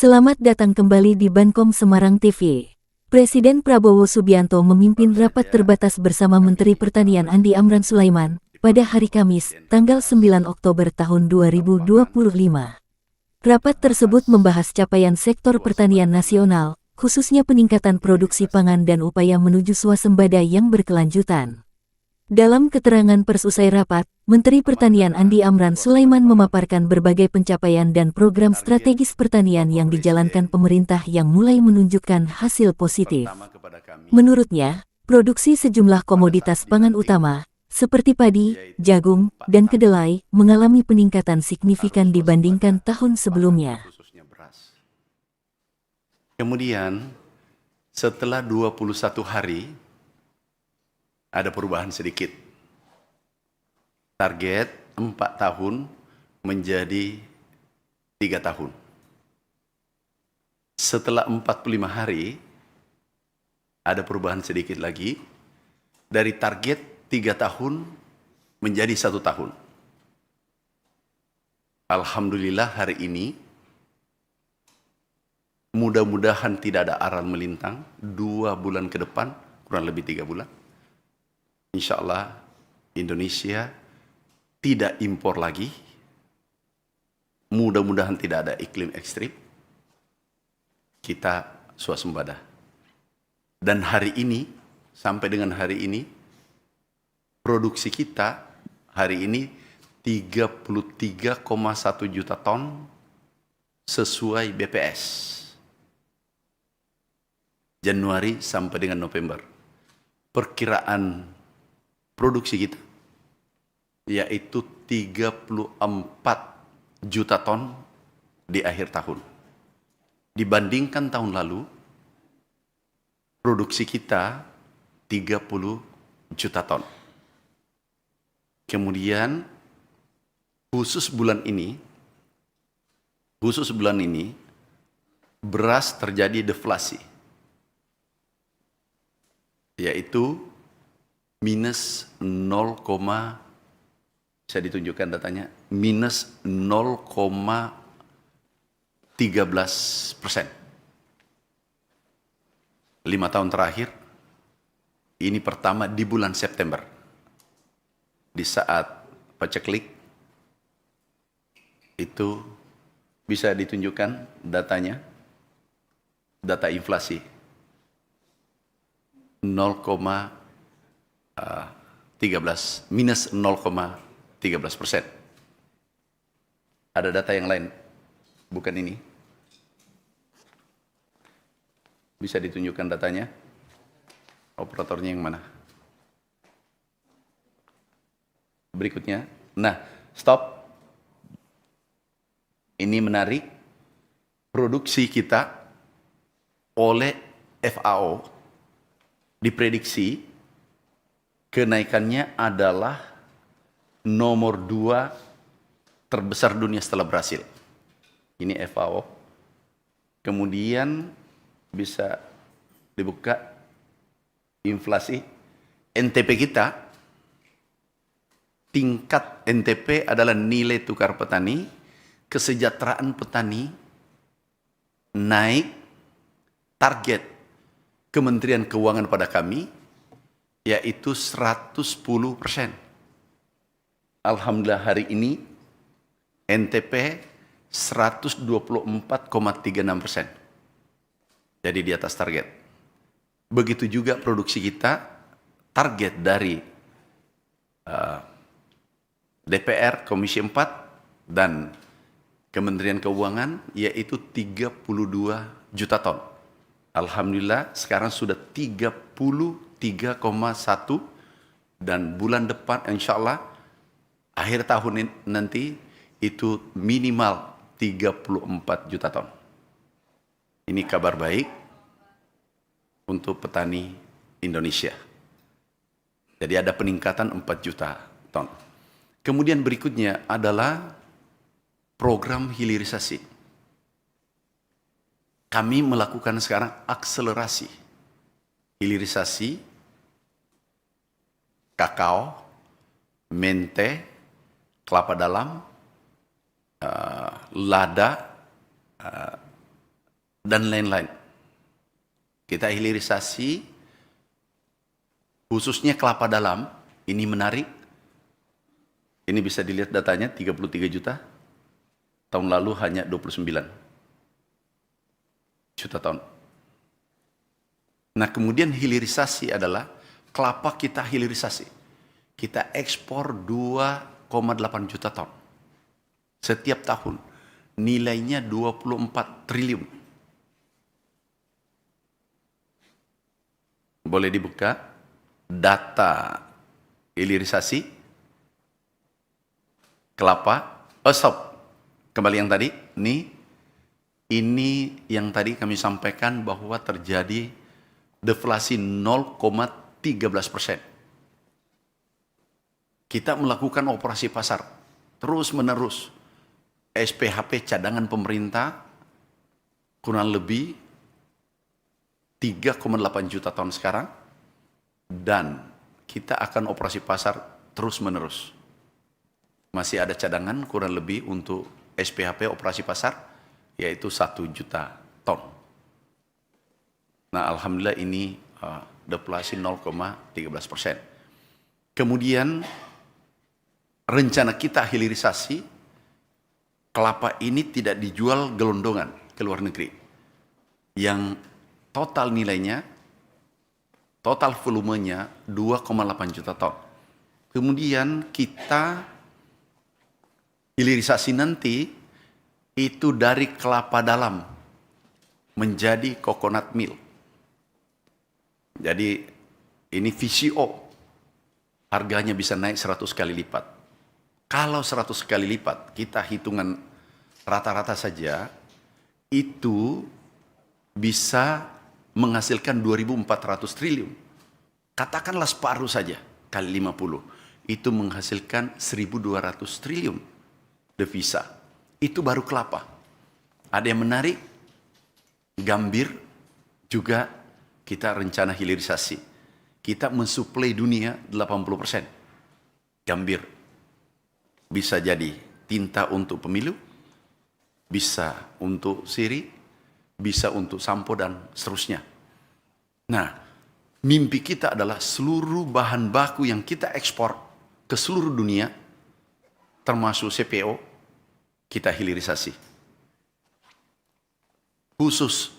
Selamat datang kembali di Bankom Semarang TV. Presiden Prabowo Subianto memimpin rapat terbatas bersama Menteri Pertanian Andi Amran Sulaiman pada hari Kamis, tanggal 9 Oktober tahun 2025. Rapat tersebut membahas capaian sektor pertanian nasional, khususnya peningkatan produksi pangan dan upaya menuju swasembada yang berkelanjutan. Dalam keterangan pers usai rapat, Menteri Pertanian Andi Amran Sulaiman memaparkan berbagai pencapaian dan program strategis pertanian yang dijalankan pemerintah yang mulai menunjukkan hasil positif. Menurutnya, produksi sejumlah komoditas pangan utama, seperti padi, jagung, dan kedelai, mengalami peningkatan signifikan dibandingkan tahun sebelumnya. Kemudian, setelah 21 hari, ada perubahan sedikit. Target 4 tahun menjadi 3 tahun. Setelah 45 hari, ada perubahan sedikit lagi. Dari target 3 tahun menjadi 1 tahun. Alhamdulillah hari ini, mudah-mudahan tidak ada aral melintang, 2 bulan ke depan, kurang lebih 3 bulan. Insya Allah Indonesia tidak impor lagi, mudah-mudahan tidak ada iklim ekstrim, kita swasembada. Dan hari ini, sampai dengan hari ini, produksi kita hari ini 33,1 juta ton sesuai BPS. Januari sampai dengan November. Perkiraan produksi kita yaitu 34 juta ton di akhir tahun. Dibandingkan tahun lalu, produksi kita 30 juta ton. Kemudian khusus bulan ini beras terjadi deflasi, yaitu minus 0, saya ditunjukkan datanya, minus 0,13%. 5 tahun terakhir, ini pertama di bulan September. Di saat paceklik, itu bisa ditunjukkan datanya, data inflasi minus 0,13%. Ada data yang lain, bukan ini. Bisa ditunjukkan datanya? Operatornya yang mana? Berikutnya. Nah, stop. Ini menarik. Produksi kita oleh FAO diprediksi kenaikannya adalah nomor 2 terbesar dunia setelah Brasil. Ini FAO. Kemudian bisa dibuka inflasi NTP kita. Tingkat NTP adalah nilai tukar petani, kesejahteraan petani naik, target Kementerian Keuangan pada kami yaitu 110%. Alhamdulillah hari ini NTP 124,36%. Jadi di atas target. Begitu juga produksi kita, target dari DPR, Komisi 4, dan Kementerian Keuangan yaitu 32 juta ton. Alhamdulillah sekarang sudah 33,1 dan bulan depan insya Allah akhir tahun nanti itu minimal 34 juta ton. Ini kabar baik untuk petani Indonesia. Jadi ada peningkatan 4 juta ton. Kemudian berikutnya adalah program hilirisasi. Kami melakukan sekarang akselerasi hilirisasi kakao, mente, kelapa dalam, lada, dan lain-lain. Kita hilirisasi, khususnya kelapa dalam, ini menarik. Ini bisa dilihat datanya, 33 juta. Tahun lalu hanya 29 juta ton. Nah, kemudian hilirisasi adalah kelapa kita hilirisasi. Kita ekspor 2,8 juta ton setiap tahun. Nilainya 24 triliun. Boleh dibuka data hilirisasi kelapa. Oh, stop. Kembali yang tadi. Ini yang tadi kami sampaikan bahwa terjadi deflasi 0,13%. Kita melakukan operasi pasar terus-menerus. SPHP cadangan pemerintah kurang lebih 3,8 juta ton sekarang, dan kita akan operasi pasar terus-menerus. Masih ada cadangan kurang lebih untuk SPHP operasi pasar, yaitu 1 juta ton. Nah, alhamdulillah ini deflasi 0,13%. Kemudian rencana kita hilirisasi, kelapa ini tidak dijual gelondongan ke luar negeri. Yang total nilainya, total volumenya 2,8 juta ton. Kemudian kita hilirisasi nanti itu dari kelapa dalam menjadi coconut milk. Jadi ini VCO, harganya bisa naik 100 kali lipat. Kalau 100 kali lipat, kita hitungan rata-rata saja, itu bisa menghasilkan 2.400 triliun. Katakanlah separuh saja, kali 50. Itu menghasilkan 1.200 triliun devisa. Itu baru kelapa. Ada yang menarik, gambir juga kita rencana hilirisasi. Kita mensuplai dunia 80%. Gambir bisa jadi tinta untuk pemilu, bisa untuk sirih, bisa untuk sampo dan seterusnya. Nah, mimpi kita adalah seluruh bahan baku yang kita ekspor ke seluruh dunia, termasuk CPO, kita hilirisasi. Khusus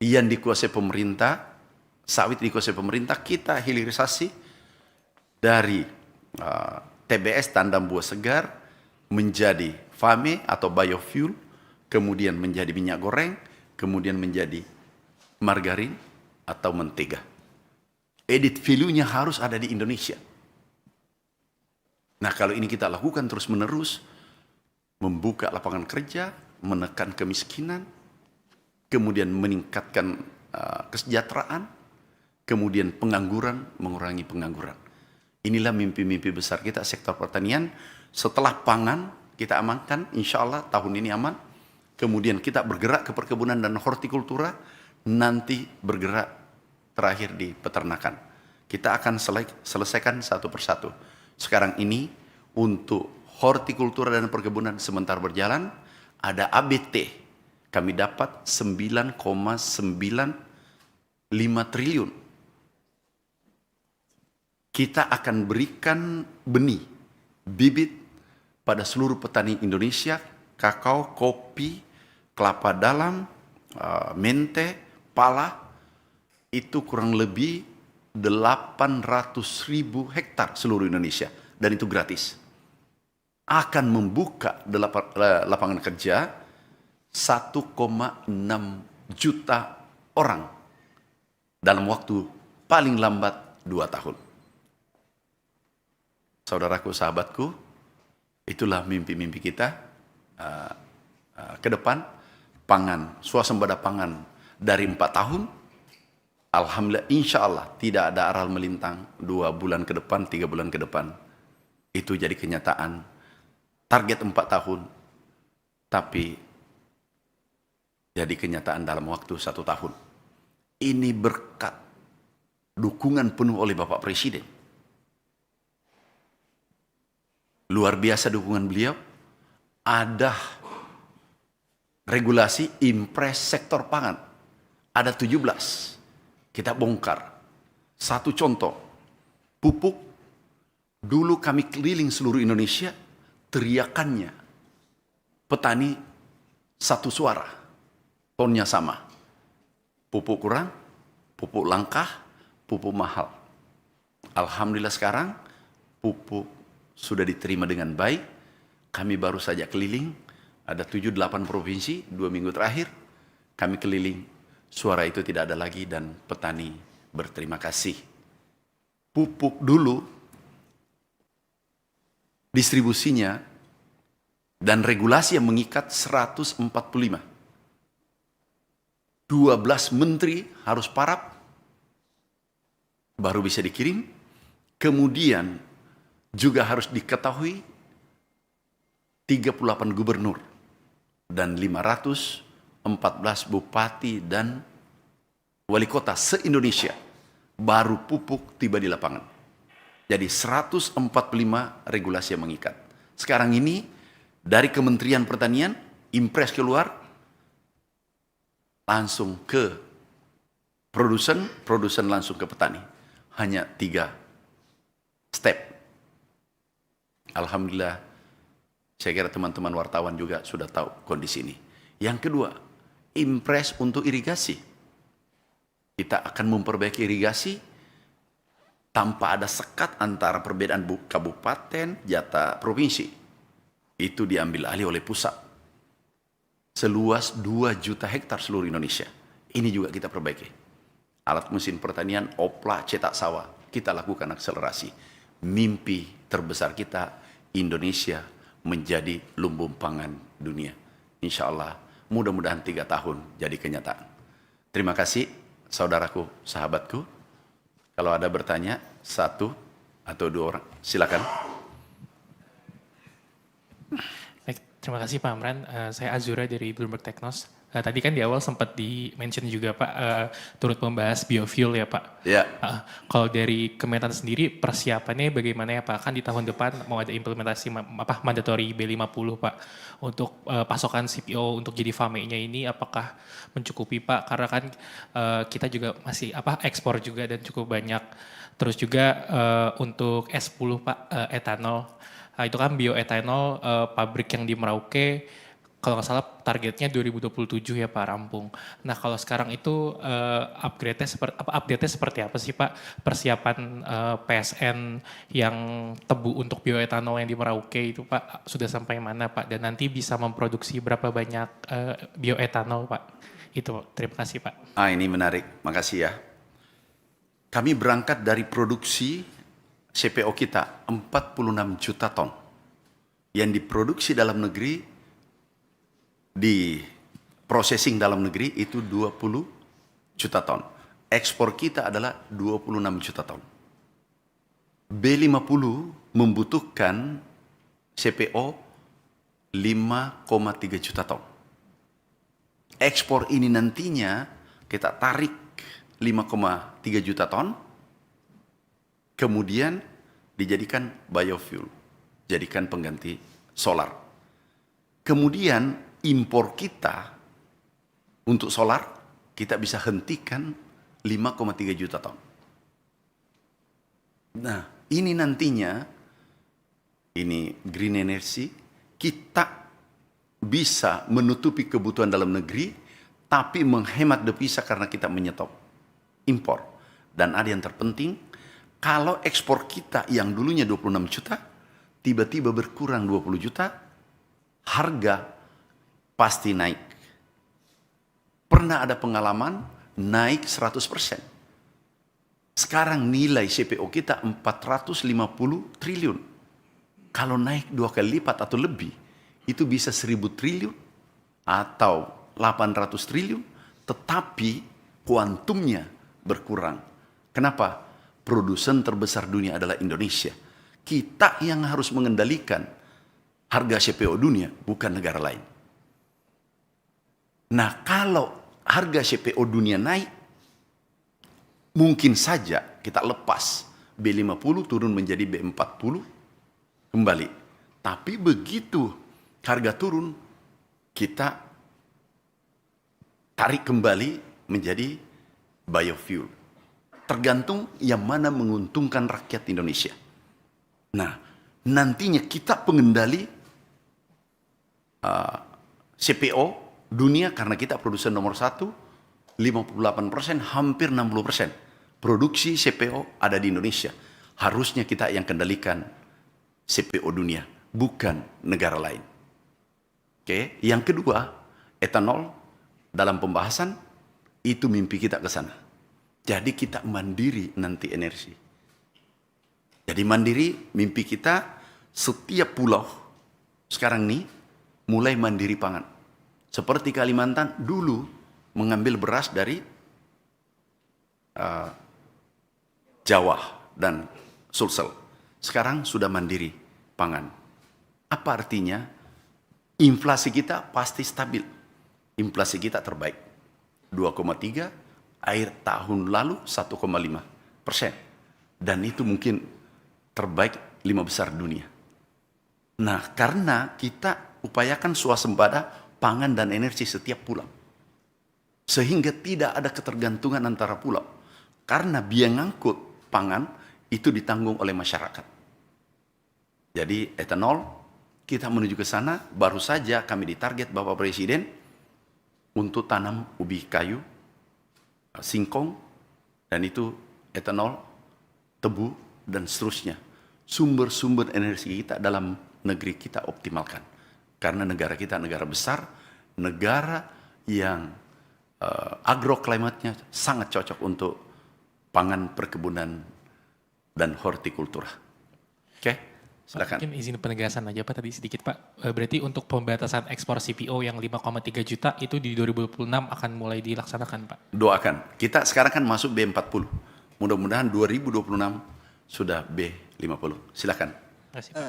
yang dikuasai pemerintah, sawit dikuasai pemerintah, kita hilirisasi dari TBS, tandam buah segar, menjadi FAME atau biofuel, kemudian menjadi minyak goreng, kemudian menjadi margarin atau mentega. Added value-nya harus ada di Indonesia. Nah, kalau ini kita lakukan terus-menerus, membuka lapangan kerja, menekan kemiskinan, kemudian meningkatkan kesejahteraan, kemudian pengangguran, mengurangi pengangguran. Inilah mimpi-mimpi besar kita sektor pertanian. Setelah pangan kita amankan, insya Allah tahun ini aman. Kemudian kita bergerak ke perkebunan dan hortikultura, nanti bergerak terakhir di peternakan. Kita akan selesaikan satu persatu. Sekarang ini untuk hortikultura dan perkebunan sebentar berjalan, ada ABT. Kami dapat 9,95 triliun. Kita akan berikan benih, bibit pada seluruh petani Indonesia, kakao, kopi, kelapa dalam, mente, pala, itu kurang lebih 800.000 hektar seluruh Indonesia, dan itu gratis. Akan membuka lapangan kerja 1,6 juta orang dalam waktu paling lambat 2 tahun. Saudaraku, sahabatku, itulah mimpi-mimpi kita ke depan. Pangan, swasembada pangan dari 4 tahun, alhamdulillah, insya Allah tidak ada aral melintang 2 bulan ke depan, 3 bulan ke depan. Itu jadi kenyataan. Target 4 tahun, tapi jadi kenyataan dalam waktu 1 tahun. Ini berkat dukungan penuh oleh Bapak Presiden. Luar biasa dukungan beliau. Ada regulasi impres sektor pangan. Ada 17. Kita bongkar. Satu contoh, pupuk. Dulu kami keliling seluruh Indonesia, teriakannya petani satu suara, tonnya sama. Pupuk kurang, pupuk langka, pupuk mahal. Alhamdulillah sekarang pupuk sudah diterima dengan baik. Kami baru saja keliling, ada 7-8 provinsi, 2 minggu terakhir. Kami keliling, suara itu tidak ada lagi dan petani berterima kasih. Pupuk dulu, distribusinya dan regulasi yang mengikat 145. 12 menteri harus parap, baru bisa dikirim. Kemudian juga harus diketahui 38 gubernur dan 514 bupati dan wali kota se-Indonesia baru pupuk tiba di lapangan. Jadi 145 regulasi yang mengikat. Sekarang ini dari Kementerian Pertanian, impres keluar, langsung ke produsen, produsen langsung ke petani. Hanya 3 step. Alhamdulillah, saya kira teman-teman wartawan juga sudah tahu kondisi ini. Yang kedua, impres untuk irigasi. Kita akan memperbaiki irigasi tanpa ada sekat antara perbedaan kabupaten, jatah provinsi. Itu diambil alih oleh pusat. Seluas 2 juta hektar seluruh Indonesia. Ini juga kita perbaiki. Alat mesin pertanian, opla, cetak sawah. Kita lakukan akselerasi. Mimpi terbesar kita, Indonesia menjadi lumbung pangan dunia. Insya Allah, mudah-mudahan 3 tahun jadi kenyataan. Terima kasih, saudaraku, sahabatku. Kalau ada bertanya, 1 atau 2 orang, silakan. Baik, terima kasih Pak Amran. Saya Azura dari Bloomberg Technos. Tadi kan di awal sempat di-mention juga Pak, turut membahas biofuel ya Pak. Ya. Kalau dari Kementan sendiri persiapannya bagaimana ya Pak? Kan di tahun depan mau ada implementasi mandatory B50 Pak. Untuk pasokan CPO untuk jadi FAME-nya ini apakah mencukupi Pak? Karena kan kita juga masih ekspor juga dan cukup banyak. Terus juga untuk S10 Pak, etanol. Itu kan bioetanol pabrik yang di Merauke, kalau nggak salah targetnya 2027 ya Pak rampung. Nah kalau sekarang itu update-nya seperti apa sih Pak? Persiapan PSN yang tebu untuk bioetanol yang di Merauke itu Pak sudah sampai mana Pak? Dan nanti bisa memproduksi berapa banyak bioetanol Pak? Itu terima kasih Pak. Ini menarik, makasih ya. Kami berangkat dari produksi CPO kita 46 juta ton. Yang diproduksi dalam negeri, di processing dalam negeri itu 20 juta ton. Ekspor kita adalah 26 juta ton. B50 membutuhkan CPO 5,3 juta ton. Ekspor ini nantinya kita tarik 5,3 juta ton, kemudian dijadikan biofuel, jadikan pengganti solar. Kemudian impor kita untuk solar, kita bisa hentikan 5,3 juta ton. Nah, ini nantinya, ini green energy, kita bisa menutupi kebutuhan dalam negeri, tapi menghemat devisa karena kita menyetop impor. Dan ada yang terpenting, kalau ekspor kita yang dulunya 26 juta, tiba-tiba berkurang 20 juta, harga pasti naik. Pernah ada pengalaman naik 100%. Sekarang nilai CPO kita 450 triliun. Kalau naik 2 kali lipat atau lebih, itu bisa 1000 triliun atau 800 triliun, tetapi kuantumnya berkurang. Kenapa? Produsen terbesar dunia adalah Indonesia. Kita yang harus mengendalikan harga CPO dunia, bukan negara lain. Nah, kalau harga CPO dunia naik, mungkin saja kita lepas B50 turun menjadi B40 kembali. Tapi begitu harga turun, kita tarik kembali menjadi biofuel. Tergantung yang mana menguntungkan rakyat Indonesia. Nah, nantinya kita pengendali CPO dunia karena kita produsen nomor 1, 58%, hampir 60%. Produksi CPO ada di Indonesia. Harusnya kita yang kendalikan CPO dunia, bukan negara lain. Oke, yang kedua, etanol dalam pembahasan itu mimpi kita ke sana. Jadi kita mandiri nanti energi. Jadi mandiri mimpi kita setiap pulau sekarang nih mulai mandiri pangan. Seperti Kalimantan dulu mengambil beras dari Jawa dan Sulsel. Sekarang sudah mandiri pangan. Apa artinya? Inflasi kita pasti stabil. Inflasi kita terbaik. 2,3, akhir tahun lalu 1,5%. Dan itu mungkin terbaik 5 besar dunia. Nah, karena kita upayakan swasembada pangan dan energi setiap pulau. Sehingga tidak ada ketergantungan antara pulau. Karena biaya ngangkut pangan itu ditanggung oleh masyarakat. Jadi etanol, kita menuju ke sana, baru saja kami ditarget Bapak Presiden untuk tanam ubi kayu, singkong, dan itu etanol, tebu, dan seterusnya. Sumber-sumber energi kita dalam negeri kita optimalkan. Karena negara kita negara besar, negara yang agroklimatnya sangat cocok untuk pangan, perkebunan, dan hortikultura. Oke, silakan. Mungkin izin penegasan aja Pak tadi sedikit Pak. Berarti untuk pembatasan ekspor CPO yang 5,3 juta itu di 2026 akan mulai dilaksanakan Pak? Doakan. Kita sekarang kan masuk B40. Mudah-mudahan 2026 sudah B50. Silakan.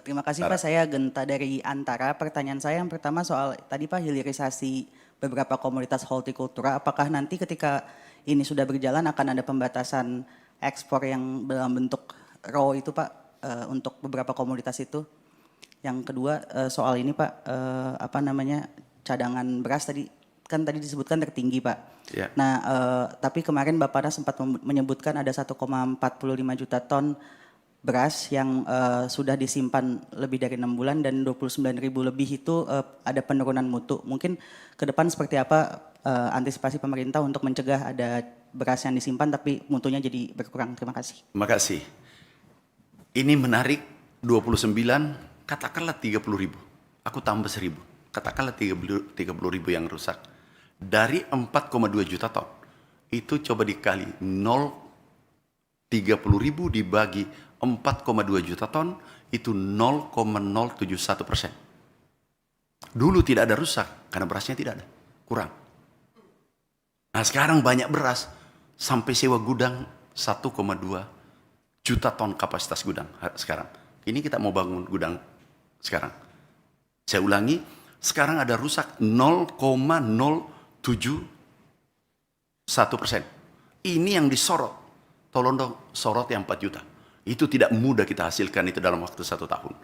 Terima kasih Pak, saya Genta dari Antara. Pertanyaan saya yang pertama soal tadi Pak hilirisasi beberapa komoditas hortikultura. Apakah nanti ketika ini sudah berjalan akan ada pembatasan ekspor yang dalam bentuk raw itu Pak untuk beberapa komoditas itu? Yang kedua soal ini Pak, cadangan beras tadi kan tadi disebutkan tertinggi Pak. Ya. Nah, tapi kemarin Bapaknya sempat menyebutkan ada 1,45 juta ton beras yang sudah disimpan lebih dari 6 bulan dan 29.000 lebih itu ada penurunan mutu. Mungkin ke depan seperti apa antisipasi pemerintah untuk mencegah ada beras yang disimpan tapi mutunya jadi berkurang. Terima kasih. Terima kasih. Ini menarik, 29, katakanlah 30.000. Aku tambah 1.000. Katakanlah 30.000 yang rusak. Dari 4,2 juta ton, itu coba dikali 30.000 dibagi 4,2 juta ton, itu 0,071%. Dulu tidak ada rusak, karena berasnya tidak ada, kurang. Nah sekarang banyak beras, sampai sewa gudang 1,2 juta ton kapasitas gudang sekarang. Ini kita mau bangun gudang sekarang. Saya ulangi, sekarang ada rusak 0,071%. Ini yang disorot. Tolong dong sorot yang 4 juta. Itu tidak mudah kita hasilkan itu dalam waktu 1 tahun.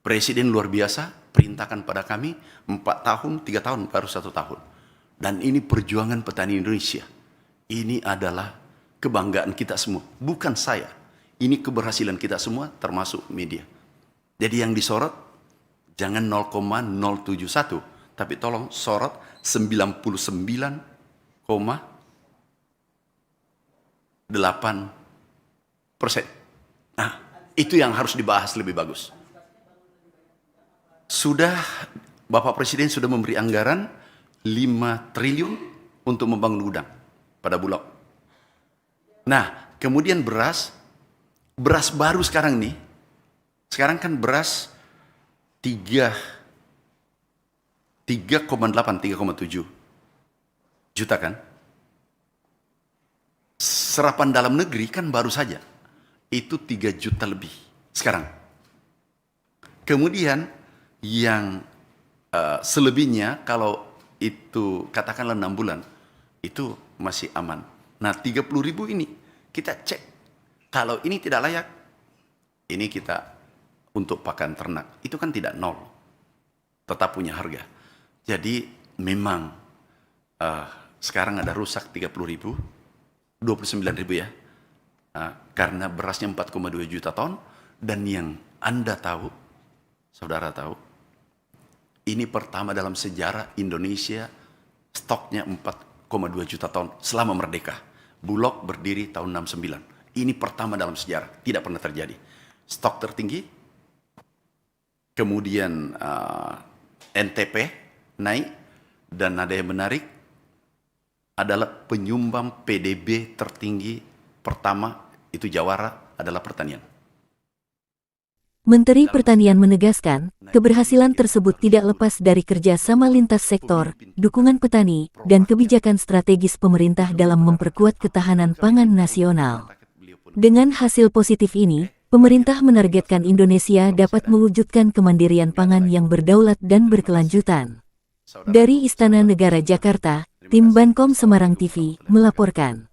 Presiden luar biasa, perintahkan pada kami 4 tahun, 3 tahun, baru 1 tahun. Dan ini perjuangan petani Indonesia. Ini adalah kebanggaan kita semua, bukan saya. Ini keberhasilan kita semua, termasuk media. Jadi yang disorot, jangan 0,071, tapi tolong sorot 99,8%. Nah, itu yang harus dibahas lebih bagus. Sudah, Bapak Presiden sudah memberi anggaran 5 triliun untuk membangun gudang pada Bulog. Nah, kemudian beras baru sekarang nih, sekarang kan beras 3,7 juta kan. Serapan dalam negeri kan baru saja, itu 3 juta lebih sekarang. Kemudian yang selebihnya kalau itu katakanlah 6 bulan, itu masih aman. Nah 30.000 ini kita cek, kalau ini tidak layak, ini kita untuk pakan ternak, itu kan tidak nol, tetap punya harga. Jadi memang sekarang ada rusak 30.000, 29.000 ya, karena berasnya 4,2 juta ton, dan yang Anda tahu, saudara tahu, ini pertama dalam sejarah Indonesia stoknya 4,2 juta ton selama merdeka. Bulog berdiri tahun 69. Ini pertama dalam sejarah, tidak pernah terjadi. Stok tertinggi, kemudian NTP naik, dan ada yang menarik adalah penyumbang PDB tertinggi pertama itu Jawara adalah pertanian. Menteri Pertanian menegaskan, keberhasilan tersebut tidak lepas dari kerjasama lintas sektor, dukungan petani, dan kebijakan strategis pemerintah dalam memperkuat ketahanan pangan nasional. Dengan hasil positif ini, pemerintah menargetkan Indonesia dapat mewujudkan kemandirian pangan yang berdaulat dan berkelanjutan. Dari Istana Negara Jakarta, tim Bankom Semarang TV melaporkan.